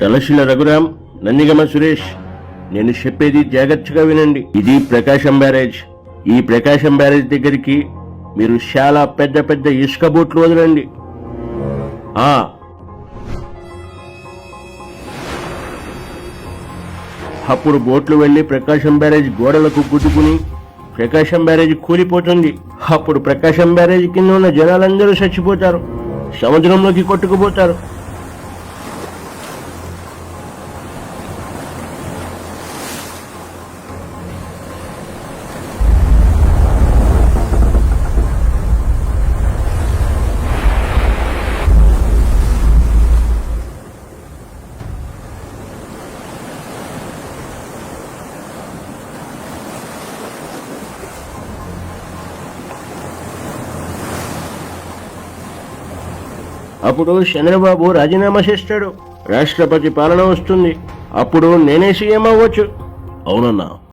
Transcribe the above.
తలశిల రఘురాం, నందిగమ సురేష్, నేను చెప్పేది జాగ్రత్తగా వినండి. ఇది ప్రకాశం బ్యారేజ్. ఈ ప్రకాశం బ్యారేజ్ దగ్గరికి మీరు చాలా పెద్ద పెద్ద ఇసుక బోట్లు వదలండి. అప్పుడు బోట్లు వెళ్లి ప్రకాశం బ్యారేజ్ గోడలకు గుద్దుకుని ప్రకాశం బ్యారేజ్ కూలిపోతుంది. అప్పుడు ప్రకాశం బ్యారేజ్ కింద ఉన్న జనాలందరూ చచ్చిపోతారు, సముద్రంలోకి కొట్టుకుపోతారు. అప్పుడు చంద్రబాబు రాజీనామా చేస్తాడు, రాష్ట్రపతి పాలన వస్తుంది. అప్పుడు నేనే సీఎం అవ్వచ్చు. అవునన్నా.